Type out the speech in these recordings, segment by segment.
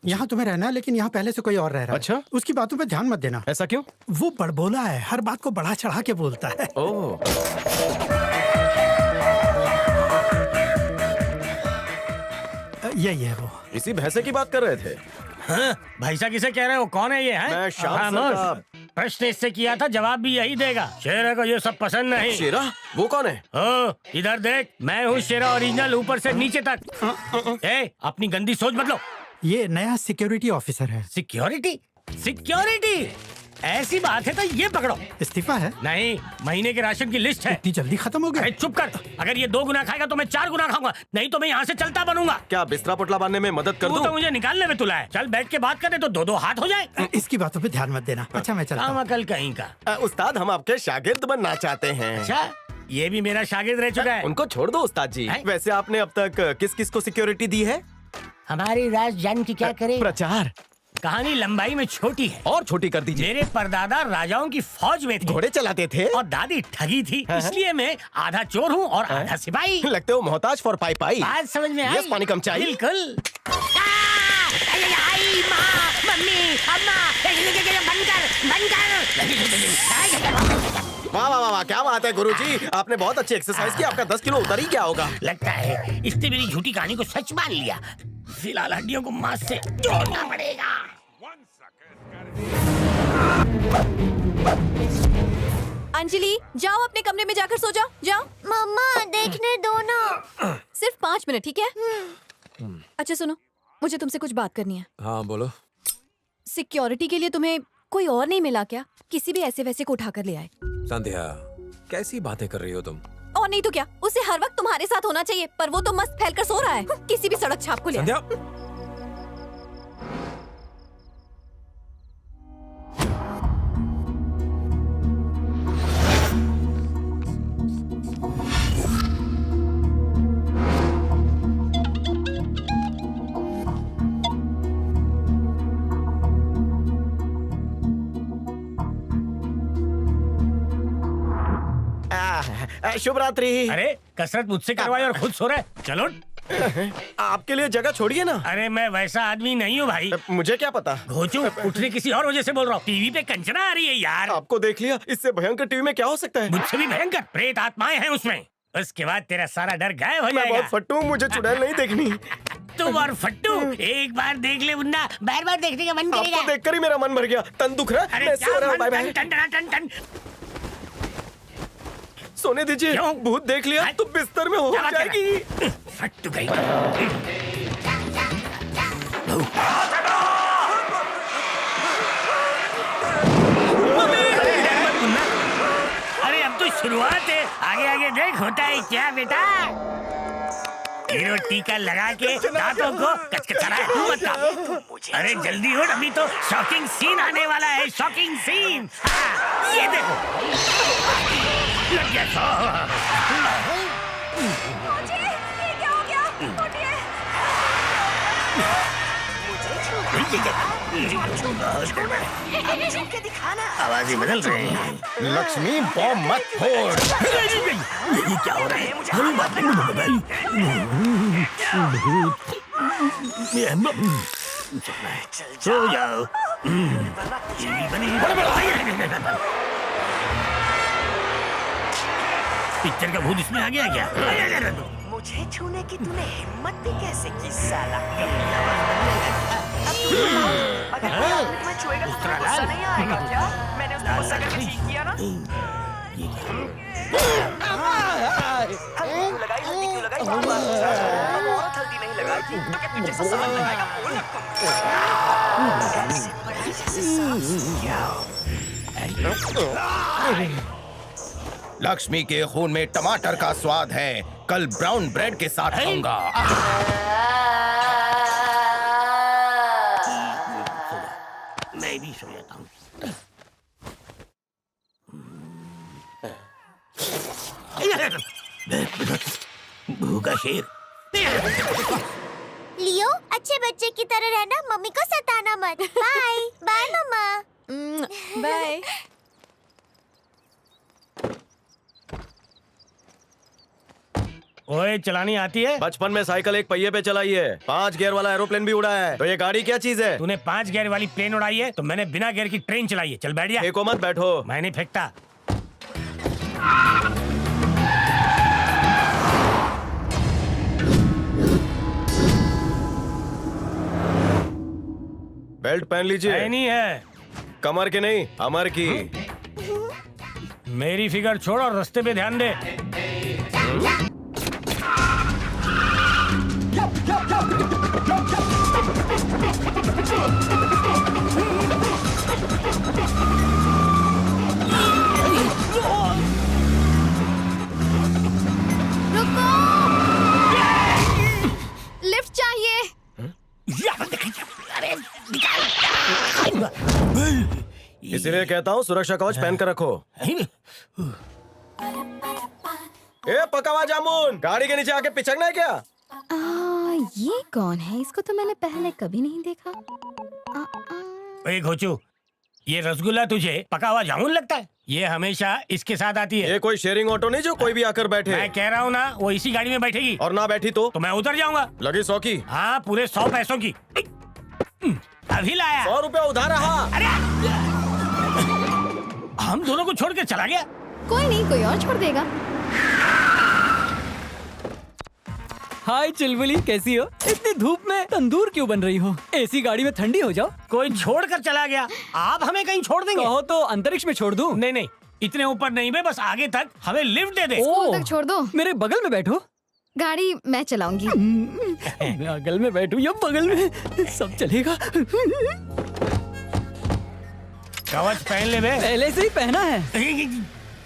यहाँ तुम्हें रहना है, लेकिन यहाँ पहले से कोई और रह रहा है। अच्छा? उसकी बातों पे ध्यान मत देना। ऐसा क्यों? वो बड़बोला है, हर बात को बढ़ा चढ़ा के बोलता है। ओह, यही है वो। इसी भैंसे की बात कर रहे थे। हाँ, भैंसा किसे कह रहे हो? कौन है ये? है मैं श्याम खामोश। साहब। प्रश्न इससे किया था, जवाब भी यही देगा। शेरा को ये सब पसंद नहीं। शेरा? वो कौन है? ओ, इधर देख, मैं हूँ शेरा ओरिजिनल, ऊपर से नीचे तक। ए, अपनी गंदी सोच बदलो। ये नया सिक्योरिटी ऑफिसर है। सिक्योरिटी? सिक्योरिटी? ऐसी बात है तो ये पकड़ो। इस्तीफा है? नहीं, महीने के राशन की लिस्ट है। इतनी जल्दी खत्म हो गया? अरे चुप कर। अगर ये 2 गुना खाएगा तो मैं 4 गुना खाऊंगा, नहीं तो मैं यहाँ से चलता बनूंगा। क्या बिस्तरा पोटला बांधने में मदद कर तू दूं? तो मुझे निकालने में तुला है। चल बैठ के बात करें तो 2-2 हाथ हो जाए। इसकी बातों पे ध्यान मत देना। अच्छा मैं चलता काम हूँ। अकल कहीं का। उस्ताद, हम आपके शागिर्द बनना चाहते हैं। अच्छा, ये भी मेरा शागिर्द रह चुका है। उनको छोड़ दो उस्ताद जी। हैं? वैसे आपने अब तक किस किस को सिक्योरिटी दी है? हमारी राज जान की क्या करे। प्रचार। कहानी लंबाई में छोटी है। और छोटी कर दीजिए। मेरे परदादा राजाओं की फौज में थे घोड़े चलाते थे और दादी ठगी थी, इसलिए मैं आधा चोर हूँ और आधा सिपाही। लगते हो मोहताज फॉर पाई पाई। बात समझ में आई? यस, पानी कम चाहिए। बिल्कुल। आई माँ, मम्मी, अम्मा, वाह वाह वाह वाह, क्या बात है गुरुजी, आपने बहुत अच्छी एक्सरसाइज की। आपका 10 किलो उतर ही क्या होगा। लगता है इसने मेरी झूठी कहानी को सच मान लिया। फिलहाल हड्डियों को मांस से जोड़ना पड़ेगा। अंजलि, जाओ अपने कमरे में जाकर सो जाओ। जाओ। मम्मा देखने दो ना। सिर्फ 5 मिनट, ठीक है? अच्छा सुनो, मुझे तुमसे कुछ बात करनी है। हाँ बोलो। सिक्योरिटी के लिए तुम्हें कोई और नहीं मिला क्या? किसी भी ऐसे वैसे को उठाकर ले आए। संध्या, कैसी बातें कर रही हो तुम? और नहीं तो क्या, उसे हर वक्त तुम्हारे साथ होना चाहिए, पर वो तो मस्त फैलकर सो रहा है। किसी भी सड़क छाप को ले आए। संध्या, शुभ रात्रि। अरे कसरत मुझसे करवाई और खुद सो रहा है। चलो। आपके लिए जगह छोड़िए ना। अरे मैं वैसा आदमी नहीं हूँ भाई। मुझे क्या पता। घोचू, उठने किसी और वजह से बोल रहा हूँ। टीवी पे कंचना आ रही है यार। आपको देख लिया, इससे भयंकर टीवी में क्या हो सकता है। मुझसे भी भयंकर प्रेत आत्माएं हैं उसमें। उसके बाद तेरा सारा डर गायब हो मैं जाएगा। बहुत फट्टू हूँ, मुझे चुड़ैल नहीं देखनी। तुम और फट्टू एक बार देख ले मुन्ना, बार बार देखने का मन करेगा। आपको देखकर ही मेरा मन भर गया। तन दुख रहा है। अरे मैं सो रहा हूँ। Bye bye. टन टन टन टन। सोने दीजिए। क्यों? भूत देख लिया तो बिस्तर में हो क्या बात कर रहा है? जाएगी। फट्टू गई। अरे अब तो शुरुआत है, आगे आगे देख होता है क्या बेटा। हीरो टीका लगा के दांतों को कचकचा है। तू बता। अरे जल्दी उठ, अभी तो शॉकिंग सीन आने वाला है। Shocking scene. हाँ, ये देखो लग गया। ये क्या हो गया? उठिए। आवाज ही बदल रहे हैं। लक्ष्मी बॉम्ब मत फोड़। ये क्या हो रहा है? सो जाओ। पिक्चर का भूत इसमें आ गया क्या? मुझे छूने की तूने हिम्मत भी कैसे की साला? अगर मैं छुएगा तो तुझे गुस्सा नहीं आएगा क्या? मैंने उसको गुस्सा करके ठीक किया ना? हल्दी क्यों लगाई? हल्दी क्यों लगाई? बार बार पूछ रहा है। अब औरत हल्दी नहीं लगाई थी तो क्या पीछे से सामान लगाएगा? बोल ना तुम। ऐसे बड़ी जैसे सांप क्या हो? लक्ष्मी के खून में टमाटर का स्वाद है। कल ब्राउन ब्रेड के साथ खाऊंगा। मैं भी सो जाता हूँ। भूखा शेर। लियो, अच्छे बच्चे की तरह रहना, मम्मी को सताना मत। बाय बाय मम्मा। बाय। ओए चलानी आती है? बचपन में साइकिल एक पहिए पे चलाई है, 5 गियर वाला एरोप्लेन भी उड़ाया है, तो ये गाड़ी क्या चीज है? तूने 5 गियर वाली प्लेन उड़ाई है तो मैंने बिना गियर की ट्रेन चलाई है। चल बैठ जा। फेंको मत, बैठो। मैं नहीं फेंकता। बेल्ट पहन लीजिए। नहीं है। कमर के नहीं, अमर की। मेरी फिगर छोड़ और रास्ते पे ध्यान दे। रुको, लिफ्ट चाहिए। इसीलिए कहता हूँ सुरक्षा कवच पहन कर रखो। ए पका हुआ जामुन, गाड़ी के नीचे आके पिचकना है क्या? ये कौन है? इसको तो मैंने पहले कभी नहीं देखा। ओए घोचू, ये रसगुल्ला तुझे पका हुआ जामुन लगता है? ये हमेशा इसके साथ आती है। ये कोई शेयरिंग ऑटो नहीं जो कोई भी आकर बैठे। मैं कह रहा हूँ ना, वो इसी गाड़ी में बैठेगी। और ना बैठी तो मैं उतर जाऊंगा। लगी 100 की। हाँ, पूरे 100 पैसों की। अभी लाया। 100 रुपया उधार रहा। अरे हम दोनों को छोड़ के चला गया। कोई नहीं, कोई और छोड़ देगा। हाय चुलबुली, कैसी हो? इतनी धूप में तंदूर क्यों बन रही हो? एसी गाड़ी में ठंडी हो जाओ। कोई छोड़ कर चला गया, आप हमें कहीं छोड़ देंगे? कहो तो अंतरिक्ष में छोड़ दूं? नहीं नहीं, इतने ऊपर नहीं बे, बस आगे तक हमें लिफ्ट दे दे। स्कूल तक छोड़ दो। मेरे बगल में बैठो। गाड़ी मैं चलाऊंगी। बगल में बैठू या बगल में, सब चलेगा। कवच पहन ले बे। पहले से ही पहना है।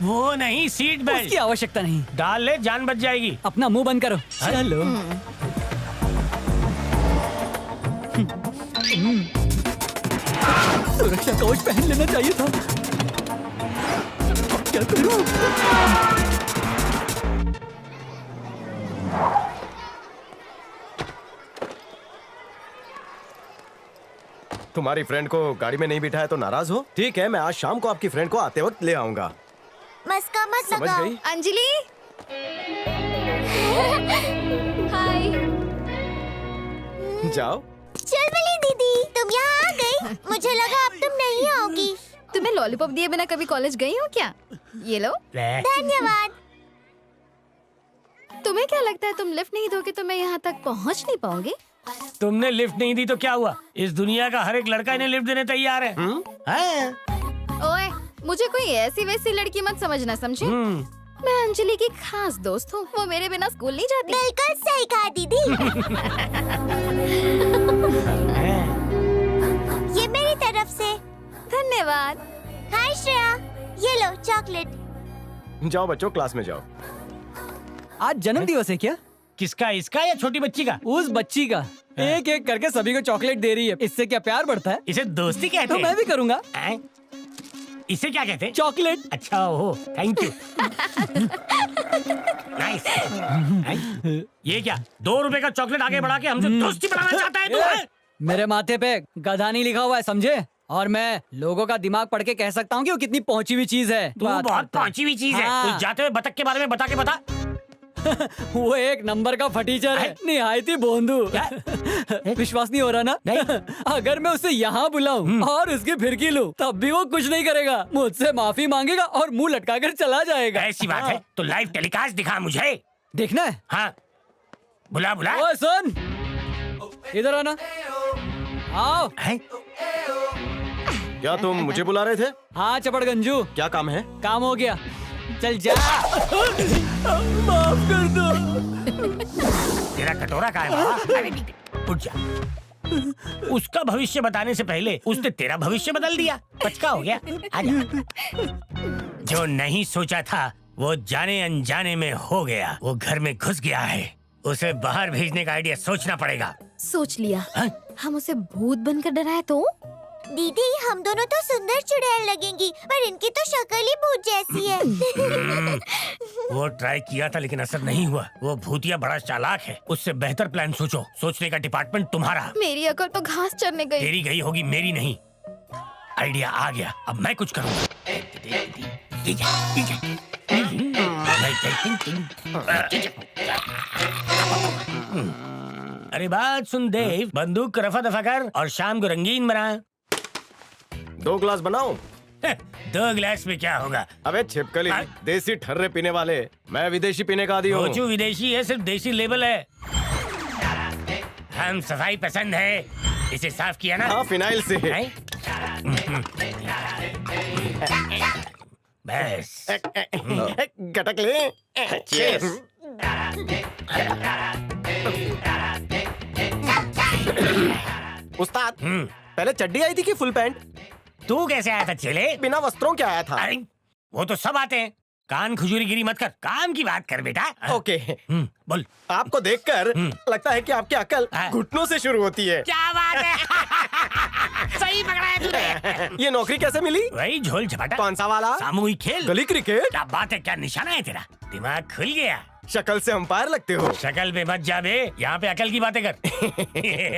वो नहीं, सीट बेल्ट। उसकी आवश्यकता नहीं। डाल ले, जान बच जाएगी। अपना मुंह बंद करो। चलो। सुरक्षा कवच पहन लेना चाहिए था। क्या करूं? तुम्हारी फ्रेंड को गाड़ी में नहीं बिठाया तो नाराज हो? ठीक है, मैं आज शाम को आपकी फ्रेंड को आते वक्त ले आऊंगा। मस्का मत समझ लगाओ। गई? अंजलि। हाय। जाओ। चुलबुली दीदी, तुम यहाँ आ गई? मुझे लगा अब तुम नहीं आओगी। तुम्हें लॉलीपॉप दिए बिना कभी कॉलेज गई हो क्या? ये लो। धन्यवाद। तुम्हें क्या लगता है, तुम लिफ्ट नहीं दोगे तो मैं यहाँ तक पहुँच नहीं पाऊंगी? तुमने लिफ्ट नहीं दी तो क्या हुआ? इस दुनिया का हर एक लड़का इन्हें लिफ्ट देने तैयार है। ओए, मुझे कोई ऐसी वैसी लड़की मत समझना, समझे? मैं अंजलि की खास दोस्त हूँ। वो मेरे बिना स्कूल नहीं जाती। बिल्कुल सही कहा दीदी। ये मेरी तरफ से। धन्यवाद। हाय श्रेया, ये लो चॉकलेट। जाओ बच्चों, क्लास में जाओ। आज जन्म दिवस है क्या? किसका, इसका या छोटी बच्ची का? उस बच्ची का। एक एक करके सभी को चॉकलेट दे रही है। इससे क्या प्यार बढ़ता है? इसे दोस्ती कहते तो हैं। मैं भी करूँगा। इसे क्या कहते हैं? चॉकलेट। अच्छा हो, थैंक यू। नाइस। ये क्या, 2 रुपए का चॉकलेट आगे बढ़ा के हमसे दोस्ती बढ़ाना चाहता है तू? हैं? मेरे माथे पे गधा नहीं लिखा हुआ है, समझे? और मैं लोगों का दिमाग पढ़ के कह सकता हूँ कि वो कितनी पहुंची हुई चीज है। तू बहुत पहुंची हुई चीज है। हाँ। उस जाते हुए बतख के बारे में बता के बता। वो एक नंबर का फटीचर है, निहायती बोंदू। विश्वास नहीं हो रहा ना? नहीं। अगर मैं उसे यहाँ बुलाऊं और उसकी फिरकी लूं, तब भी वो कुछ नहीं करेगा। मुझसे माफी मांगेगा और मुंह लटकाकर चला जाएगा। ऐसी बात है तो लाइव टेलीकास्ट दिखा मुझे। देखना है? हाँ, बुला बुला। ओए सुन, इधर आना। आओ। हैं? क्या तुम मुझे बुला रहे थे? हाँ चपड़ गंजू, क्या काम है? काम हो गया, चल जा। माफ कर दो। तेरा कटोरा कहाँ है बाबा? अरे उठ जा। उसका भविष्य बताने से पहले उसने तेरा भविष्य बदल दिया। पचका हो गया। आजा। जो नहीं सोचा था वो जाने अनजाने में हो गया। वो घर में घुस गया है, उसे बाहर भेजने का आइडिया सोचना पड़ेगा। सोच लिया। हाँ? हम उसे भूत बनकर डराए तो? दीदी, हम दोनों तो सुंदर चुड़ैल लगेंगी, पर इनकी तो शक्ल ही भूत जैसी है। वो ट्राई किया था लेकिन असर नहीं हुआ। वो भूतिया बड़ा चालाक है, उससे बेहतर प्लान सोचो। सोचने का डिपार्टमेंट तुम्हारा। मेरी अकल तो घास चरने गई। तेरी गई होगी, मेरी नहीं। आइडिया आ गया, अब मैं कुछ करूँगा। अरे बात सुन देव, बंदूक को रफा दफा कर और शाम को रंगीन बना। 2 ग्लास बनाऊं? 2 गिलास में क्या होगा? अबे छिपकली, देसी ठर्रे पीने वाले, मैं विदेशी पीने का आदी हूँ। सोचू विदेशी है, सिर्फ देसी लेबल है। हम सफाई पसंद है, इसे साफ किया ना? हाँ, फिनाइल से। बस गटक ले। Cheers. उस्ताद, पहले चड्डी आई थी कि फुल पैंट? तू कैसे आया था चले? बिना वस्त्रों के आया था। अरे वो तो सब आते हैं, कान खुजूरी गिरी मत कर, काम की बात कर बेटा। ओके। बोल। आपको देखकर लगता है कि आपकी अकल घुटनों से शुरू होती है। क्या बात है? सही पकड़ा है तूने। ये नौकरी कैसे मिली? वही झोल झपाटा। कौन सा वाला? सामूहिक खेल। गली क्रिकेट? क्या बात है, क्या निशाना है तेरा? दिमाग खुल गया। शक्ल से अंपायर लगते हो। शक्ल पे मत जा बे, यहाँ पे अकल की बातें कर।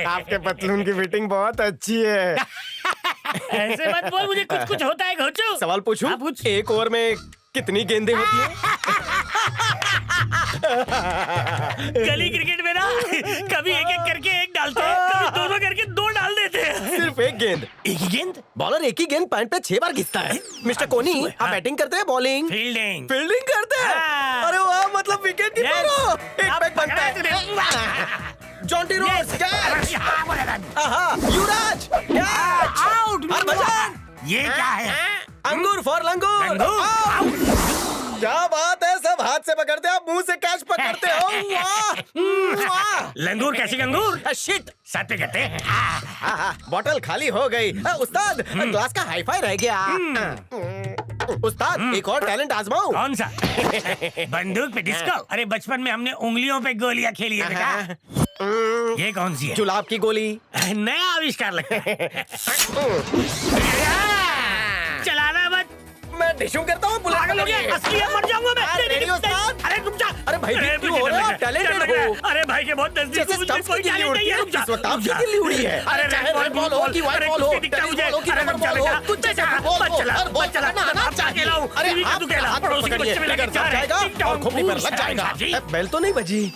आपके पतलून की फिटिंग बहुत अच्छी है। ऐसे मत बोल, मुझे कुछ कुछ होता है घोचू। सवाल पूछूं? हाँ, पूछ। एक ओवर में कितनी गेंदें होती हैं? गली क्रिकेट में ना कभी एक एक करके एक डालते हैं, कभी दोनों करके 2 डाल देते हैं। सिर्फ एक गेंद? एक ही गेंद? बॉलर एक ही गेंद पैंट पे 6 बार घिसता है। मिस्टर कोनी, आप बैटिंग करते हैं बॉलिंग? फील्डिंग। फील्डिंग करते हैं? हाँ। अरे वाह, मतलब विकेट कीपर हो। एक अब पैक बनता पकड़ा है। तूने। Jonty Rhodes, catch. हाँ, बोला था। आहा, युवराज, कैच। आउट। हरभजन। ये क्या है? अंगूर फॉर लंगूर। लंगूर। आउट। क्या बात है, सब हाथ से पकड़ते हो, मुंह से कैच पकड़ते हो। वाह वाह। लंगूर कैसी अंगूर? शिट, साथ पे करते हैं। बॉटल खाली हो गई। उस्ताद, ग्लास का हाईफाई रह गया। उस्ताद, एक और टैलेंट आजमाऊं? कौन सा? बंदूक पे डिस्को? अरे बचपन में हमने उंगलियों पे गोलियां खेली है बेटा। ये कौन सी है? जुलाब की गोली। नया आविष्कार लगता है। चलाना मत। मैं डिशूं करता हूँ, बुला पागल हो गया, असली है, मर जाऊंगा मैं। रेडी उस्ताद? अरे रुक जा। अरे भाई, अरे क्यों हो रहे हो? टैलेंटेड हो। अरे भाई के बहुत नजदीक जैसे हूँ, मुझे स्टंप्स कोई की गिल्ली टैलेंट नहीं उड़ती है। है, रुक जा, इस वक्त रुक आपकी जा। गिल्ली उड़ी है। अरे चाहे रेड बॉल हो कि व्हाइट अरे बॉल हो, कुछ दिखता मुझे। टेनिस बॉल हो कि अरे रबर रुक जा बॉल हो, बेटा, कुछ जैसा बेटा, बॉल मत हो, चला, हर बॉल मत चला, पकड़ना आना अब क्या चाहिए। खेलाऊं? अरे टीवी का हाथ तू खेला, हाथ में पड़ोसी के पकड़िए, बच्चे में लगे अगर जा रहे हैं। जाएगा टिक टॉक, और खोपड़ी पर फूल, लग जाएगा। जी। बेल तो नहीं बजी?